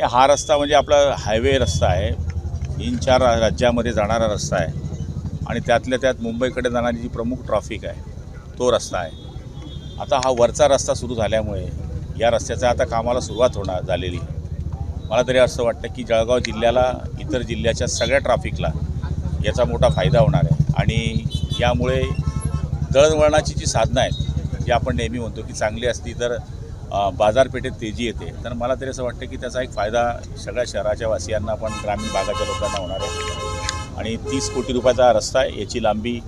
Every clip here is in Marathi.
हा रस्ता म्हणजे आपला हायवे रस्ता आहे, 3-4 राज्यामध्ये जाणारा रस्ता आहे आणि त्यातल्या त्यात मुंबईकडे जाणारी जी प्रमुख ट्रॅफिक आहे तो रस्ता आहे. आता हा वरचा रस्ता सुरू झाल्यामुळे या रस्त्याचा आता कामाला सुरुवात होणार झालेली आहे. मला तरी असं वाटतं की जळगाव जिल्ह्याला इतर जिल्ह्याच्या सगळ्या ट्रॅफिकला याचा मोठा फायदा होणार आहे आणि यामुळे दळणवळणाची जी साधनं आहेत जी आपण नेहमी म्हणतो की चांगली असती तर बाजारपेठेत तेजी येते, तर मला तरी असं वाटतं की त्याचा एक फायदा सगळ्या शहराच्या वासियांना पण ग्रामीण भागाच्या लोकांना होणार आहे. आणि 30 कोटी रुपयाचा रस्ता आहे, याची लांबी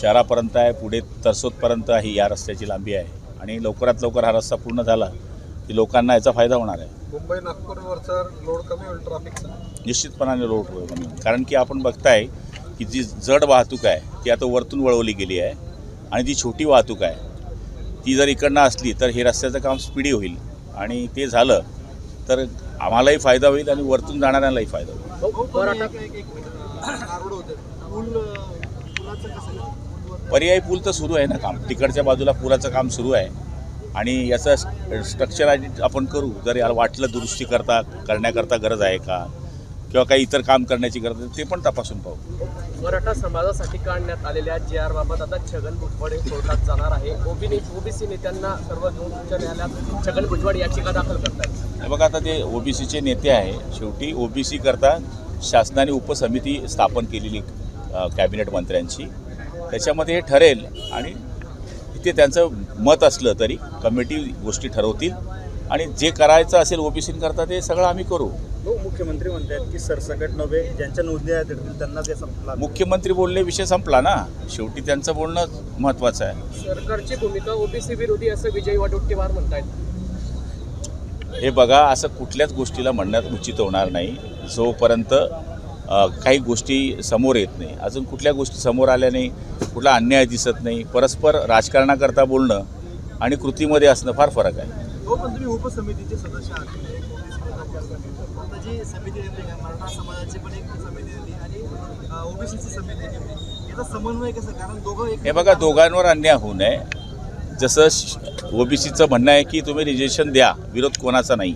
शहरापर्यंत आहे, पुढे तरसोदपर्यंत ही या रस्त्याची लांबी आहे आणि लवकरात लवकर हा रस्ता पूर्ण झाला की लोकांना याचा फायदा होणार आहे. मुंबई नागपूरवरचा लोड कमी होईल ट्रॅफिकचा, निश्चितपणाने लोड कमी, कारण की आपण बघताय की जी जड वाहतूक आहे ती आता वरतून वळवली गेली आहे आणि जी छोटी वाहतूक आहे ती जर इकडनं असली तर हे रस्त्याचं काम स्पीडी होईल आणि ते झालं तर आम्हालाही फायदा होईल आणि वरतून जाणाऱ्यांनाही फायदा होईल. पर्यायी पूल तर सुरू आहे ना काम, तिकडच्या बाजूला पुलाचं काम सुरू आहे आणि याचं स्ट्रक्चर आपण करू. जर याला वाटलं दुरुस्ती करण्याकरता गरज आहे का किंवा काही इतर काम करण्याची गरज आहे ते पण तपासून पाहू. मराठा समाजासाठी काढण्यात आलेल्या JR बाबत आता छगन भुजबळ कोर्टात जाणार आहे. ओबीसी नेत्यांना सर्व घेऊन उच्च न्यायालयात छगन भुजबळ याचिका दाखल करतात. बघा आता ते ओबीसीचे नेते आहे, शेवटी ओबीसी करता शासनाने उपसमिती स्थापन केलेली कॅबिनेट मंत्र्यांची, त्याच्यामध्ये हे ठरेल आणि इथे त्यांचं मत असलं तरी कमिटी गोष्टी ठरवतील आणि जे करायचं असेल ओबीसींकरता ते सगळं आम्ही करू. मुख्यमंत्री म्हणतात की सरसकट नव्हे, ज्यांच्या नोंदण्या देतील त्यांना ते संपला. मुख्यमंत्री बोलले विषय संपला ना, शेवटी त्यांचं बोलणं महत्त्वाचं आहे. सरकारची भूमिका ओबीसी विरोधी असं विजय वडेट्टीवार म्हणतायत. हे बघा, असं कुठल्याच गोष्टीला म्हणण्यात उचित होणार नाही जोपर्यंत काही गोष्टी समोर येत नाही. अजून कुठल्या गोष्टी समोर आल्या नाही, कुठला अन्याय दिसत नाही. परस्पर राजकारणाकरता बोलणं आणि कृतीमध्ये असणं फार फरक आहे. हो, पण तुम्ही उपसमितीचे सदस्य आहात. जी समिती नेमली का मराठा समाजाची पण एक समिती नेमली आणि ओबीसीची समिती नेमली, याचा समन्वय कसं? कारण दोघं हे बघा, दोघांवर अन्याय होऊ नये. जसं ओबीसीचं म्हणणं आहे की तुम्ही रिजर्वेशन द्या, विरोध कोणाचा नाही,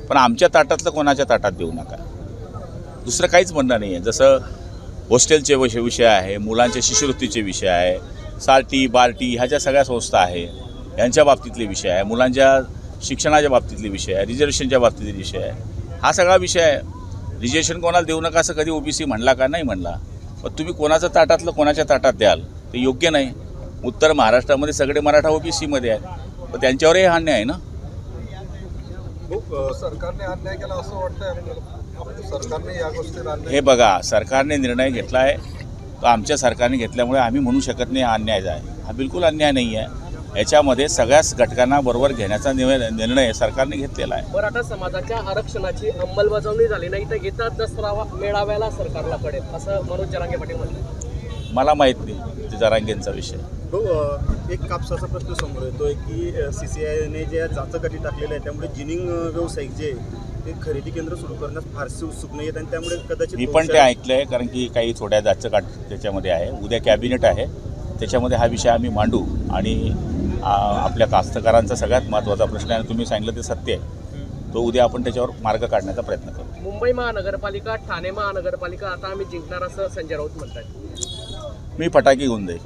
पण आमच्या ताटातलं कोणाच्या ताटात देऊ नका. दुसरं काहीच म्हणणं नाही आहे. जसं हॉस्टेलचे विषय आहे, मुलांच्या शिष्यवृत्तीचे विषय आहे, साल्टी बार्टी ह्या ज्या सगळ्या संस्था आहे यांच्या बाबतीतले विषय आहे, मुलांच्या शिक्षणाच्या बाबतीतले विषय आहे, रिझर्वेशनच्या बाबतीतले विषय आहे. हा सगळा विषय आहे. रिजर्वेशन कोणाला देऊ नका असं कधी ओबीसी म्हणला का? नाही म्हणला. पण तुम्ही कोणाचं ताटातलं कोणाच्या ताटात द्याल ते योग्य नाही. उत्तर महाराष्ट्रामध्ये सगळे मराठा ओबीसीमध्ये आहेत, पण त्यांच्यावरही हा अन्याय आहे ना. सरकारने अन्याय केला असं वाटतंय. सरकारने या गोष्टीला हे बघा, सरकारने निर्णय घेतला आहे तो आमच्या सरकारने घेतल्यामुळे आम्ही म्हणू शकत नाही हा अन्याय आहे. हा बिलकुल अन्याय नाही आहे. याच्यामध्ये सगळ्याच घटकांना बरोबर घेण्याचा निर्णय सरकारने घेतलेला आहे. मराठा समाजाच्या आरक्षणाची अंमलबजावणी झाली नाही तर येत्या दसरा मेळाव्याला सरकारला कळेल असं मनोज जरांगे पाटील म्हणतात. मला माहीत नाही ते जरांगेंचा विषय. एक कापसाचा प्रश्न समोर येतोय की CCIने जे जाचकाठी टाकलेलं आहे त्यामुळे जिनिंग व्यावसायिक जे ते खरेदी केंद्र सुरू करण्यास फारसे उत्सुक नाही आहेत आणि त्यामुळे कदाचित मी पण ते ऐकलं आहे, कारण की काही थोड्या जाचकाठ त्याच्यामध्ये आहे. उद्या कॅबिनेट आहे, त्याच्यामध्ये हा विषय आम्ही मांडू आणि आपल्या कास्तकारांचा सगळ्यात महत्त्वाचा प्रश्न आहे, तुम्ही सांगितलं ते सत्य आहे, तो उद्या आपण त्याच्यावर मार्ग काढण्याचा प्रयत्न करू. मुंबई महानगरपालिका, ठाणे महानगरपालिका आता आम्ही जिंकणार असं संजय राऊत म्हणतात. मी फटाके घेऊन जाईल.